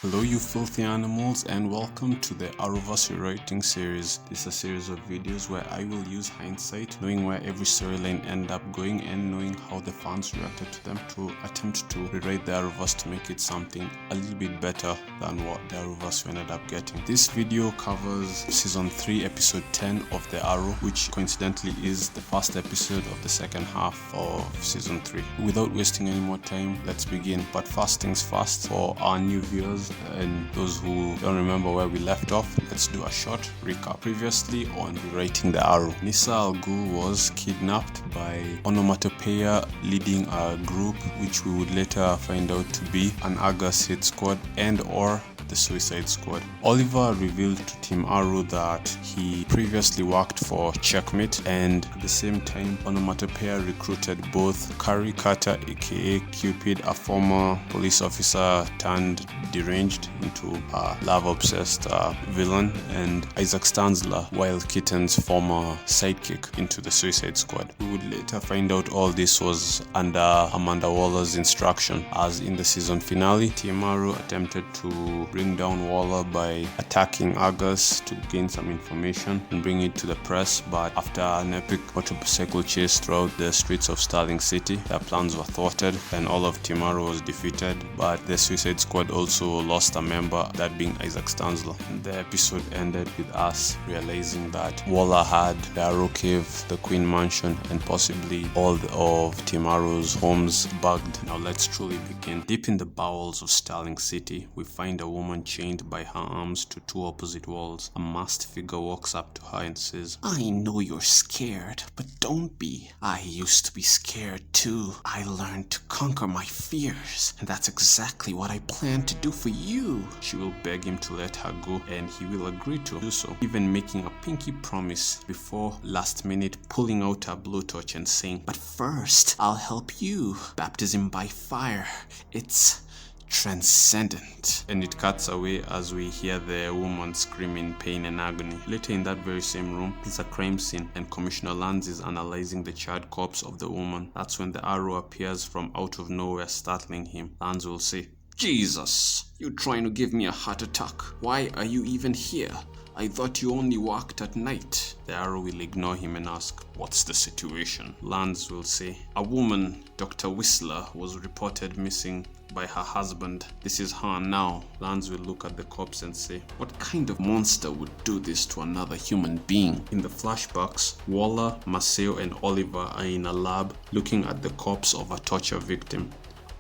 Hello you filthy animals, and welcome to the Arrowverse rewriting series. This is a series of videos where I will use hindsight, knowing where every storyline ended up going and knowing how the fans reacted to them, to attempt to rewrite the Arrowverse to make it something a little bit better than what the Arrowverse ended up getting. This video covers season 3 episode 10 of the Arrow, which coincidentally is the first episode of the second half of season 3. Without wasting any more time, let's begin. But first things first, for our new viewers and those who don't remember where we left off, let's do a short recap. Previously on Rewriting the Arrow, Nissa Al Ghul was kidnapped by Onomatopoeia leading a group which we would later find out to be an Argus hit squad and or the Suicide Squad. Oliver revealed to Team Arrow that he previously worked for Checkmate, and at the same time Onomatopoeia recruited both Carrie Carter aka Cupid, a former police officer turned deranged into a love-obsessed villain, and Isaac Stanzler, Wild Kitten's former sidekick, into the Suicide Squad. We would later find out all this was under Amanda Waller's instruction, as in the season finale, Team Arrow attempted to bring down Waller by attacking Argus to gain some information and bring it to the press, but after an epic motorcycle chase throughout the streets of Starling City, their plans were thwarted and all of Team Arrow was defeated, but the Suicide Squad also lost a member, that being Isaac Stanzler. The episode ended with us realizing that Waller had the Arrow Cave, the Queen Mansion, and possibly all of Team Arrow's homes bugged. Now let's truly begin. Deep in the bowels of Starling City, we find a woman chained by her arms to two opposite walls. A masked figure walks up to her and says, "I know you're scared, but don't be. I used to be scared too. I learned to conquer my fears, and that's exactly what I plan to do for you." She will beg him to let her go, and he will agree to do so, even making a pinky promise before last minute pulling out her blowtorch and saying, "But first, I'll help you. Baptism by fire. It's transcendent." And it cuts away as we hear the woman scream in pain and agony. Later in that very same room is a crime scene, and Commissioner Lanz is analyzing the charred corpse of the woman. That's when the Arrow appears from out of nowhere, startling him. Lanz will say, "Jesus, you trying to give me a heart attack? Why are you even here? I thought you only worked at night." The Arrow will ignore him and ask, "What's the situation?" Lanz will say, "A woman, Dr. Whistler, was reported missing by her husband. This is her now." Lanz will look at the corpse and say, "What kind of monster would do this to another human being?" In the flashbacks, Waller, Maceo, and Oliver are in a lab looking at the corpse of a torture victim.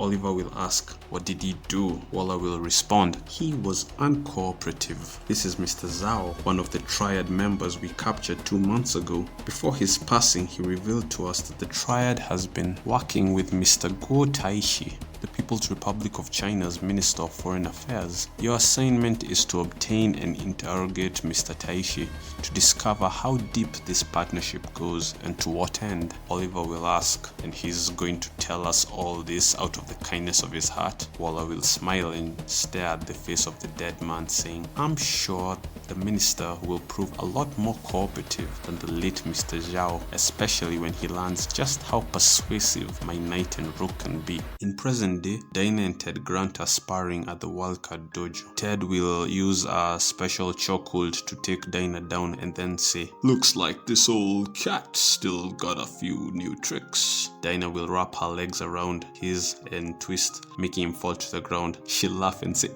Oliver will ask, "What did he do?" Waller will respond, "He was uncooperative." This is Mr. Zhao, one of the Triad members we captured 2 months ago. Before his passing, he revealed to us that the Triad has been working with Mr. Guo Taishi, the People's Republic of China's Minister of Foreign Affairs. Your assignment is to obtain and interrogate Mr. Taishi to discover how deep this partnership goes and to what end. Oliver will ask, and he's going to tell us all this out of the kindness of his heart. Waller will smile and stare at the face of the dead man, saying, "I'm sure the minister will prove a lot more cooperative than the late Mr. Zhao, especially when he learns just how persuasive my knight and rook can be." In present day, Dinah and Grant are sparring at the Wildcat dojo. Ted will use a special chokehold to take Dinah down and then say, "Looks like this old cat still got a few new tricks." Dinah will wrap her legs around his and twist, making him fall to the ground. She'll laugh and say,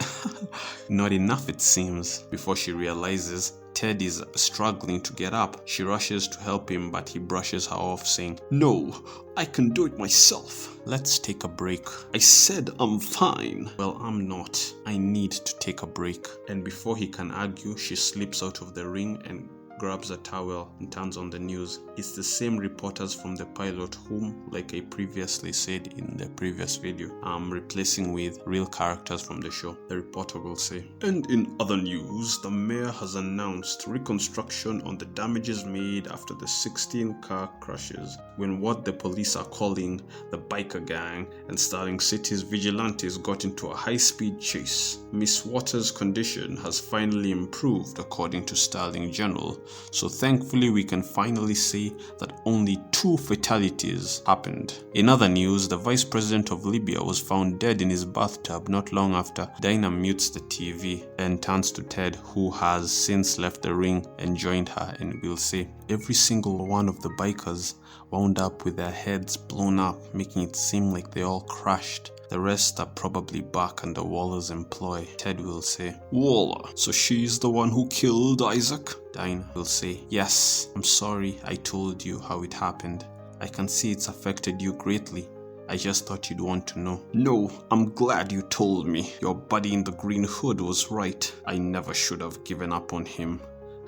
"Not enough it seems." Before she realizes Ted is struggling to get up, she rushes to help him, but he brushes her off, saying, "No, I can do it myself. Let's take a break." "I said I'm fine." "Well, I'm not. I need to take a break." And before he can argue, she slips out of the ring and grabs a towel and turns on the news. It's the same reporters from the pilot whom, like I previously said in the previous video, I'm replacing with real characters from the show. The reporter will say, "And in other news, the mayor has announced reconstruction on the damages made after the 16 car crashes when what the police are calling the biker gang and Starling City's vigilantes got into a high-speed chase. Miss Waters' condition has finally improved according to Starling General, So thankfully we can finally say that only 2 fatalities happened. In other news, the vice president of Libya was found dead in his bathtub not long after Dinah mutes the TV and turns to Ted, who has since left the ring and joined her, and we'll say every single one of the bikers wound up with their heads blown up, making it seem like they all crashed. The rest are probably back under Waller's employ. Ted will say, Waller, so she's the one who killed Isaac? Dinah will say, yes, I'm sorry I told you how it happened. I can see it's affected you greatly. I just thought you'd want to know. No, I'm glad you told me. Your buddy in the green hood was right. I never should have given up on him.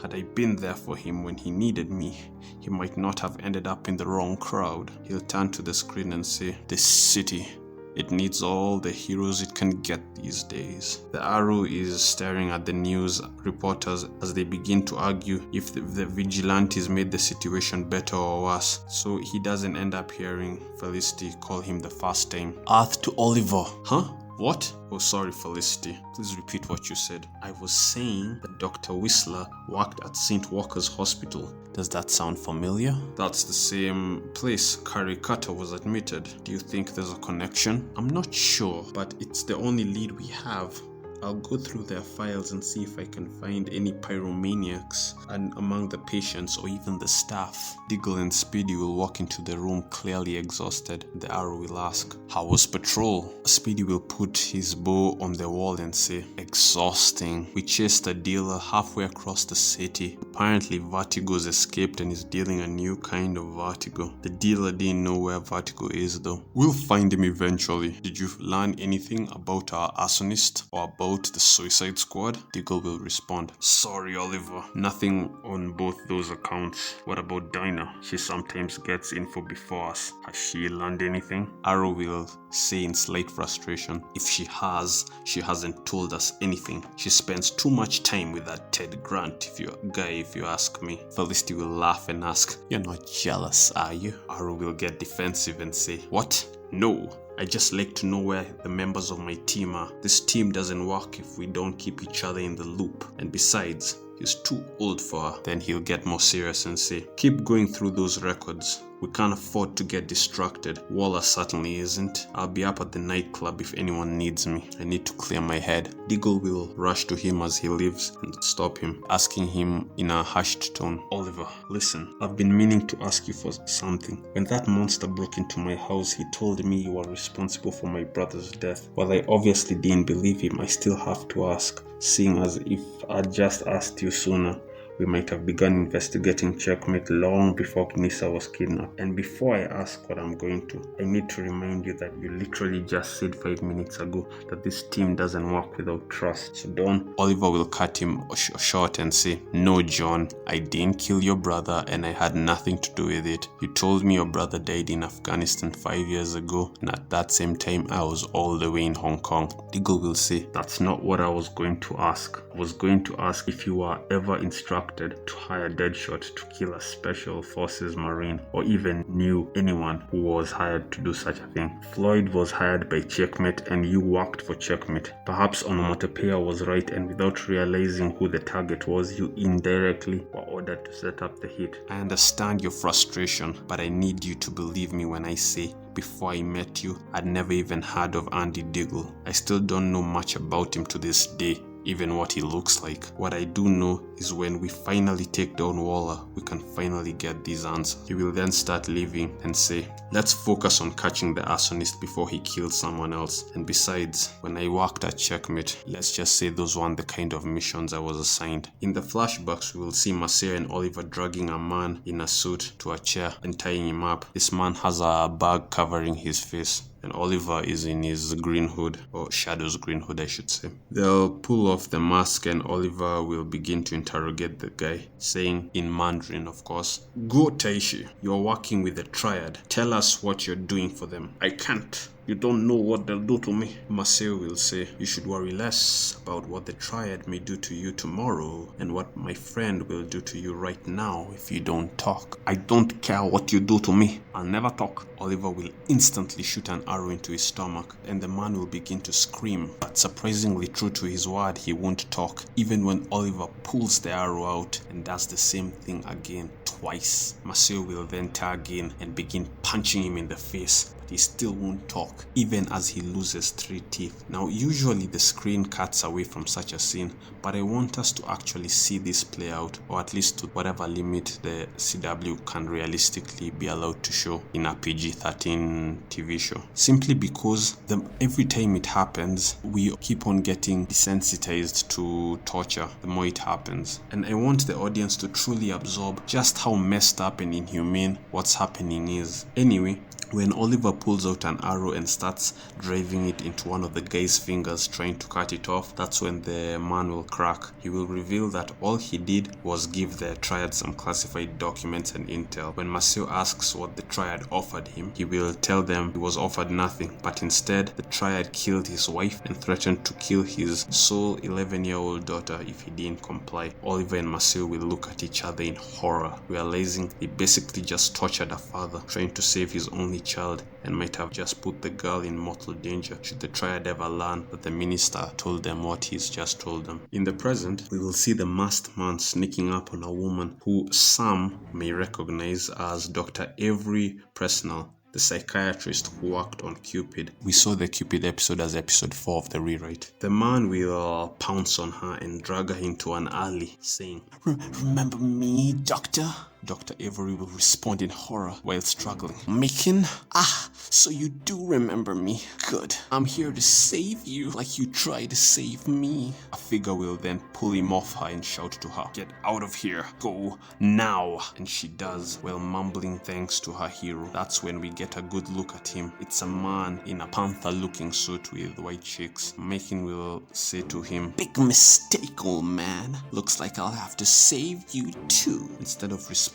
Had I been there for him when he needed me, he might not have ended up in the wrong crowd. He'll turn to the screen and say, this city, it needs all the heroes it can get these days. The Arrow is staring at the news reporters as they begin to argue if the vigilantes made the situation better or worse, so he doesn't end up hearing Felicity call him the first time. Earth to Oliver. Huh? What? Oh, sorry, Felicity. Please repeat what you said. I was saying that Dr. Whistler worked at St. Walker's Hospital. Does that sound familiar? That's the same place Carrie Carter was admitted. Do you think there's a connection? I'm not sure, but it's the only lead we have. I'll go through their files and see if I can find any pyromaniacs and among the patients or even the staff. Diggle and Speedy will walk into the room clearly exhausted. The Arrow will ask, how was patrol? Speedy will put his bow on the wall and say, exhausting. We chased a dealer halfway across the city. Apparently Vertigo's escaped and is dealing a new kind of vertigo. The dealer didn't know where Vertigo is though. We'll find him eventually. Did you learn anything about our arsonist or about the Suicide Squad? Diggle will respond, sorry Oliver, nothing on both those accounts. What about Dinah? She sometimes gets info before us. Has she learned anything? Arrow will say in slight frustration, if she has, she hasn't told us anything. She spends too much time with that Ted Grant, if you ask me. Felicity will laugh and ask, you're not jealous, are you? Arrow will get defensive and say, what? No. I just like to know where the members of my team are. This team doesn't work if we don't keep each other in the loop. And besides, he's too old for her. Then he'll get more serious and say, keep going through those records. We can't afford to get distracted. Waller certainly isn't. I'll be up at the nightclub if anyone needs me. I need to clear my head. Diggle will rush to him as he leaves and stop him, asking him in a hushed tone, Oliver, listen, I've been meaning to ask you for something. When that monster broke into my house, he told me you were responsible for my brother's death. While I obviously didn't believe him, I still have to ask, seeing as if I'd just asked you sooner. We might have begun investigating Checkmate long before Nissa was kidnapped. And before I ask what I'm going to, I need to remind you that you literally just said 5 minutes ago that this team doesn't work without trust. So don't. Oliver will cut him short and say, no, John, I didn't kill your brother and I had nothing to do with it. You told me your brother died in Afghanistan 5 years ago, and at that same time I was all the way in Hong Kong. Diggle will say, that's not what I was going to ask. I was going to ask if you were ever instructed to hire Deadshot to kill a Special Forces Marine, or even knew anyone who was hired to do such a thing. Floyd was hired by Checkmate and you worked for Checkmate. Perhaps Onomatopoeia was right, and without realizing who the target was, you indirectly were ordered to set up the hit. I understand your frustration, but I need you to believe me when I say before I met you, I'd never even heard of Andy Diggle. I still don't know much about him to this day, even what he looks like. What I do know is when we finally take down Waller, we can finally get these answers. He will then start leaving and say, let's focus on catching the arsonist before he kills someone else. And besides, when I worked at Checkmate, let's just say those weren't the kind of missions I was assigned. In the flashbacks, we will see Marcia and Oliver dragging a man in a suit to a chair and tying him up. This man has a bag covering his face, and Oliver is in his green hood, or Shadow's green hood I should say. They'll pull off the mask and Oliver will begin to interrogate the guy, saying in Mandarin of course, Go Taishi, you're working with the Triad. Tell us what you're doing for them. I can't. You don't know what they'll do to me. Marcel will say, you should worry less about what the Triad may do to you tomorrow and what my friend will do to you right now if you don't talk. I don't care what you do to me. I'll never talk. Oliver will instantly shoot an arrow into his stomach and the man will begin to scream. But surprisingly true to his word, he won't talk, even when Oliver pulls the arrow out and does the same thing again, twice. Marcel will then tag in and begin punching him in the face. He still won't talk, even as he loses 3 teeth. Now, usually the screen cuts away from such a scene, but I want us to actually see this play out, or at least to whatever limit the CW can realistically be allowed to show in a PG-13 TV show. Simply because every time it happens, we keep on getting desensitized to torture the more it happens. And I want the audience to truly absorb just how messed up and inhumane what's happening is. Anyway, when Oliver pulls out an arrow and starts driving it into one of the guy's fingers trying to cut it off, that's when the man will crack. He will reveal that all he did was give the Triad some classified documents and intel. When Marcel asks what the Triad offered him, he will tell them he was offered nothing, but instead the Triad killed his wife and threatened to kill his sole 11-year-old daughter if he didn't comply. Oliver and Marcel will look at each other in horror, realizing they basically just tortured a father trying to save his only child and might have just put the girl in mortal danger should the Triad ever learn that the minister told them what he's just told them. In the present, we will see the masked man sneaking up on a woman who some may recognize as Dr. Avery Presnell, the psychiatrist who worked on Cupid. We saw the Cupid episode as episode 4 of the rewrite. The man will pounce on her and drag her into an alley, saying, "Remember me, Doctor?" Dr. Avery will respond in horror while struggling. "Macon? Ah, so you do remember me. Good. I'm here to save you like you tried to save me." A figure will then pull him off her and shout to her, "Get out of here. Go now." And she does, while mumbling thanks to her hero. That's when we get a good look at him. It's a man in a panther-looking suit with white cheeks. Macon will say to him, "Big mistake, old man. Looks like I'll have to save you too." Instead of responding,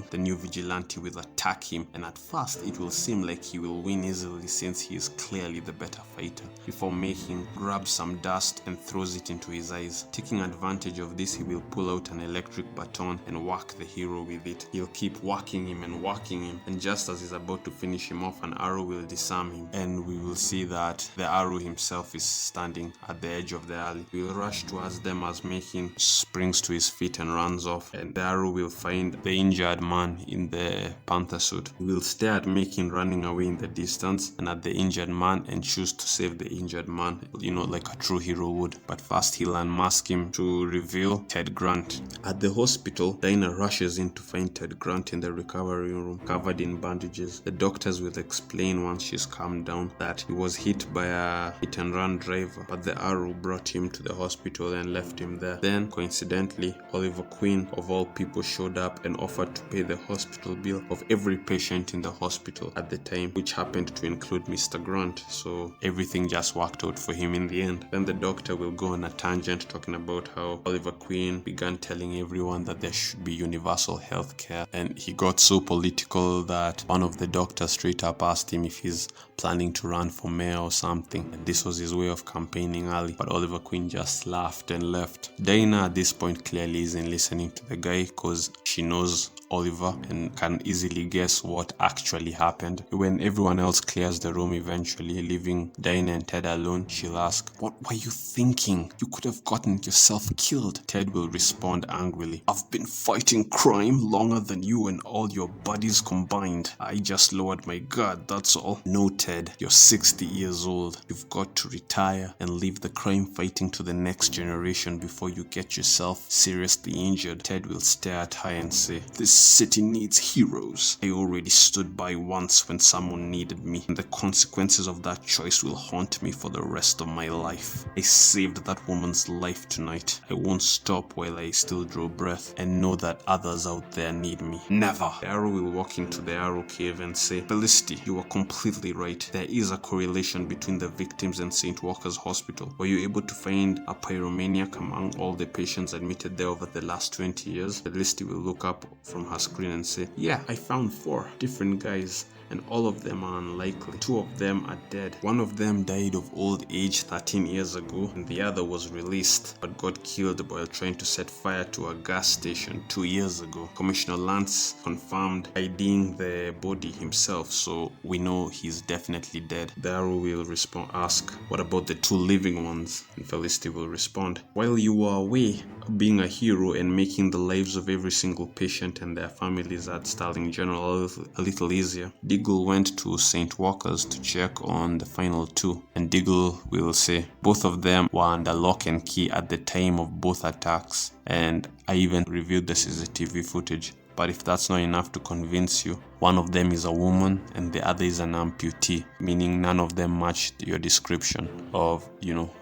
the new vigilante will attack him, and at first it will seem like he will win easily since he is clearly the better fighter, before Macon grabs some dust and throws it into his eyes. Taking advantage of this, he will pull out an electric baton and whack the hero with it. He'll keep whacking him, and just as he's about to finish him off, an arrow will disarm him, and we will see that the arrow himself is standing at the edge of the alley. We'll rush towards them as Macon springs to his feet and runs off, and the arrow will find the injured man in the panther suit. He will stare at Macon running away in the distance and at the injured man and choose to save the injured man, like a true hero would. But first he'll unmask him to reveal Ted Grant. At the hospital, Dinah rushes in to find Ted Grant in the recovery room, covered in bandages. The doctors will explain once she's calmed down that he was hit by a hit-and-run driver, but the arrow brought him to the hospital and left him there. Then, coincidentally, Oliver Queen, of all people, showed up and offered to pay the hospital bill of every patient in the hospital at the time, which happened to include Mr. Grant, so everything just worked out for him in the end. Then the doctor will go on a tangent talking about how Oliver Queen began telling everyone that there should be universal health care, and he got so political that one of the doctors straight up asked him if he's planning to run for mayor or something, and this was his way of campaigning early, but Oliver Queen just laughed and left. Dinah at this point clearly isn't listening to the guy because she knows Oliver and can easily guess what actually happened. When everyone else clears the room eventually, leaving Dinah and Ted alone, she'll ask, "What were you thinking? You could have gotten yourself killed." Ted will respond angrily, "I've been fighting crime longer than you and all your buddies combined. I just lowered my guard, that's all." "No, Ted, you're 60 years old. You've got to retire and leave the crime fighting to the next generation before you get yourself seriously injured." Ted will stare at her and say, "This city needs heroes. I already stood by once when someone needed me, and the consequences of that choice will haunt me for the rest of my life. I saved that woman's life tonight. I won't stop while I still draw breath and know that others out there need me. Never." The Arrow will walk into the Arrow cave and say, "Felicity, you were completely right. There is a correlation between the victims and St. Walker's Hospital. Were you able to find a pyromaniac among all the patients admitted there over the last 20 years? Felicity will look up from her screen and say, "Yeah, I found 4 different guys. and all of them are unlikely. 2 of them are dead. One of them died of old age 13 years ago, and the other was released but got killed while trying to set fire to a gas station 2 years ago. Commissioner Lance confirmed IDing the body himself, so we know he's definitely dead. The Arrow will ask, what about the 2 living ones? And Felicity will respond, while you were away being a hero and making the lives of every single patient and their families at Starling General a little easier, Diggle went to St. Walker's to check on the final 2, and Diggle will say both of them were under lock and key at the time of both attacks, and I even reviewed the CCTV footage. But if that's not enough to convince you, one of them is a woman and the other is an amputee, meaning none of them matched your description of,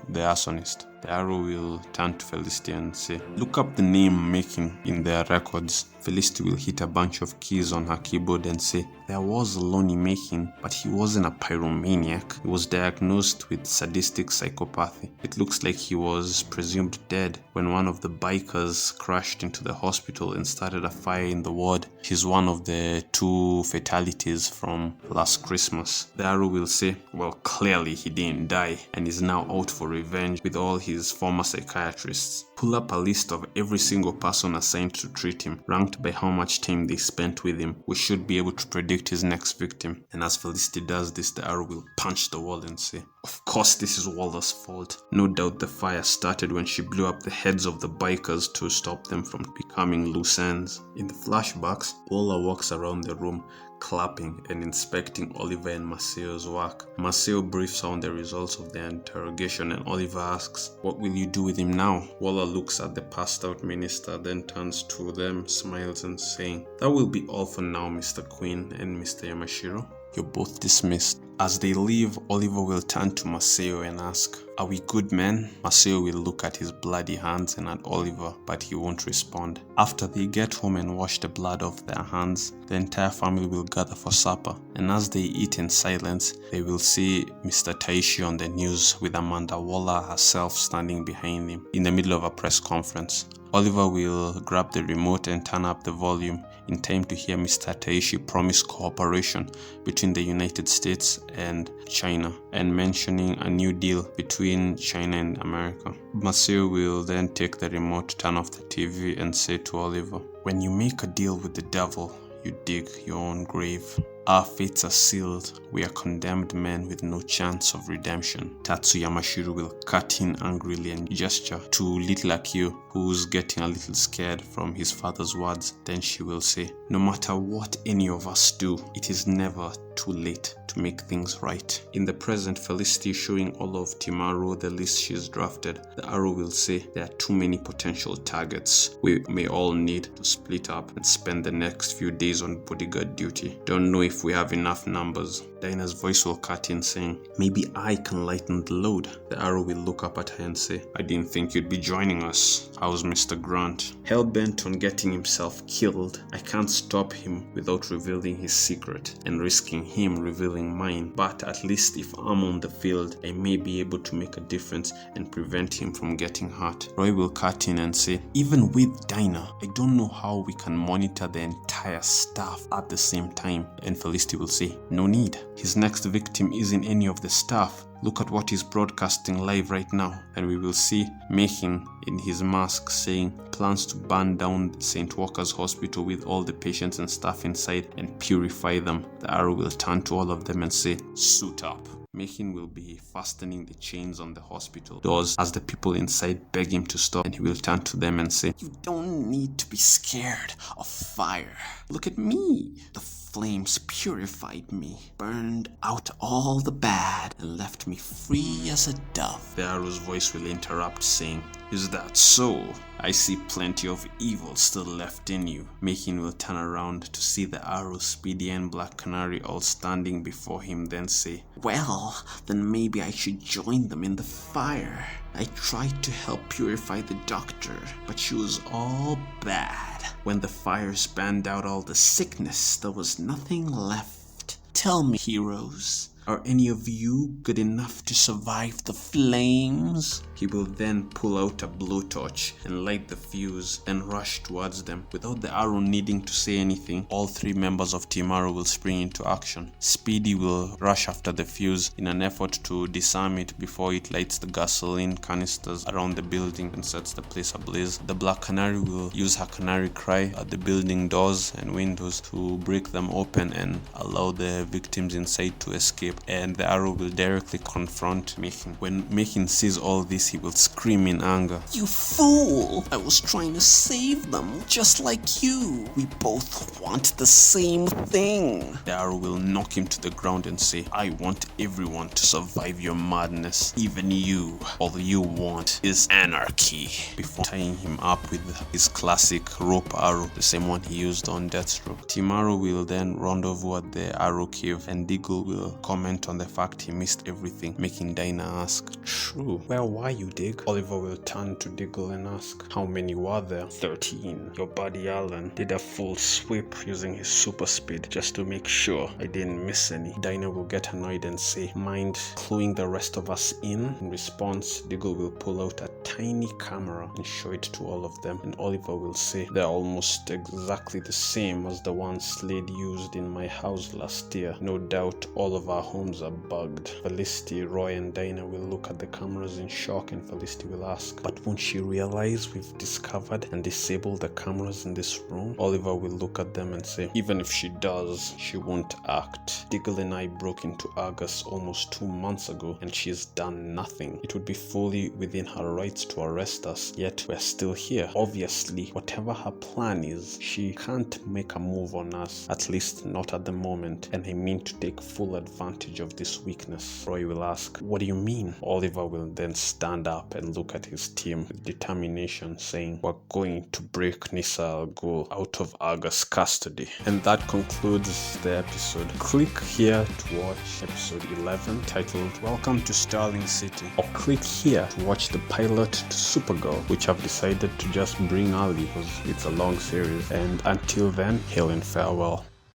the arsonist. The Arrow will turn to Felicity and say, look up the name Making in their records. Felicity will hit a bunch of keys on her keyboard and say, there was a Lonnie Making, but he wasn't a pyromaniac. He was diagnosed with sadistic psychopathy. It looks like he was presumed dead when one of the bikers crashed into the hospital and started a fire in the ward. He's one of the 2 fatalities from last Christmas. The Arrow will say, well, clearly he didn't die and is now out for revenge with all his former psychiatrists. Pull up a list of every single person assigned to treat him, ranked by how much time they spent with him. We should be able to predict his next victim. And as Felicity does this, the Arrow will punch the wall and say, of course this is Waller's fault. No doubt the fire started when she blew up the heads of the bikers to stop them from becoming loose ends. In the flashbacks, Waller walks around the room, clapping and inspecting Oliver and Maceo's work. Maceo briefs on the results of their interrogation and Oliver asks, what will you do with him now? Waller looks at the passed out minister, then turns to them, smiles and saying, that will be all for now, Mr. Quinn and Mr. Yamashiro. You're both dismissed. As they leave, Oliver will turn to Maceo and ask, are we good men? Maceo will look at his bloody hands and at Oliver, but he won't respond. After they get home and wash the blood off their hands, the entire family will gather for supper, and as they eat in silence, they will see Mr. Taishi on the news with Amanda Waller herself standing behind him in the middle of a press conference. Oliver will grab the remote and turn up the volume in time to hear Mr. Taishi promise cooperation between the United States and China and mentioning a new deal between China and America. Maceo will then take the remote, turn off the TV and say to Oliver, when you make a deal with the devil, you dig your own grave. Our fates are sealed. We are condemned men with no chance of redemption. Tatsu Yamashiro will cut in angrily and gesture to little Akio, who's getting a little scared from his father's words. Then she will say, no matter what any of us do, it is never too late to make things right. In the present, Felicity showing all of Timaro the list she's drafted. The Arrow will say there are too many potential targets. We may all need to split up and spend the next few days on bodyguard duty. Don't know if we have enough numbers. Dinah's voice will cut in saying, maybe I can lighten the load. The Arrow will look up at her and say, I didn't think you'd be joining us. How's Mr. Grant? Hell-bent on getting himself killed, I can't stop him without revealing his secret and risking him revealing mine. But at least if I'm on the field, I may be able to make a difference and prevent him from getting hurt. Roy will cut in and say, even with Dinah, I don't know how we can monitor the entire staff at the same time. And Felicity will say, no need. His next victim isn't any of the staff. Look at what he's broadcasting live right now. And we will see Making in his mask saying plans to burn down St. Walker's Hospital with all the patients and staff inside and purify them. The Arrow will turn to all of them and say, suit up. Making will be fastening the chains on the hospital doors as the people inside beg him to stop, and he will turn to them and say, you don't need to be scared of fire. Look at me. The flames purified me, burned out all the bad, and left me free as a dove. The Arrow's voice will interrupt, saying, is that so? I see plenty of evil still left in you. Making will turn around to see the Arrow, Speedy, and Black Canary all standing before him, then say, well, then maybe I should join them in the fire. I tried to help purify the doctor, but she was all bad. When the fires burned out all the sickness, there was nothing left. Tell me, heroes, are any of you good enough to survive the flames? He will then pull out a blowtorch and light the fuse and rush towards them. Without the Arrow needing to say anything, all 3 members of Team Arrow will spring into action. Speedy will rush after the fuse in an effort to disarm it before it lights the gasoline canisters around the building and sets the place ablaze. The Black Canary will use her canary cry at the building doors and windows to break them open and allow the victims inside to escape, and the Arrow will directly confront Machin. When Machin sees all this, he will scream in anger. You fool! I was trying to save them, just like you. We both want the same thing. The Arrow will knock him to the ground and say, I want everyone to survive your madness, even you. All you want is anarchy. Before tying him up with his classic rope arrow, the same one he used on Deathstroke. Team Arrow will then rendezvous at the Arrow Cave, and Diggle will comment on the fact he missed everything, making Dinah ask, True, where were you, Dig? Oliver will turn to Diggle and ask, How many were there? 13. Your buddy Alan did a full sweep using his super speed just to make sure I didn't miss any. Dinah will get annoyed and say, Mind cluing the rest of us in? In response, Diggle will pull out a tiny camera and show it to all of them, and Oliver will say, They're almost exactly the same as the one Slade used in my house last year. No doubt all of our homes are bugged. Felicity, Roy, and Dinah will look at the cameras in shock, and Felicity will ask, But won't she realize we've discovered and disabled the cameras in this room? Oliver will look at them and say, Even if she does, she won't act. Diggle and I broke into Argus almost 2 months ago, and she's done nothing. It would be fully within her rights to arrest us, yet we're still here. Obviously, whatever her plan is, she can't make a move on us, at least not at the moment, and I mean to take full advantage of this weakness. Roy will ask, What do you mean? Oliver will then stand up and look at his team with determination, saying, We're going to break Nissa Al Ghul out of Argus custody. And that concludes the episode. Click here to watch episode 11 titled Welcome to Starling City, or click here to watch the pilot to Supergirl, which I've decided to just bring early because it's a long series. And until then, hail and farewell.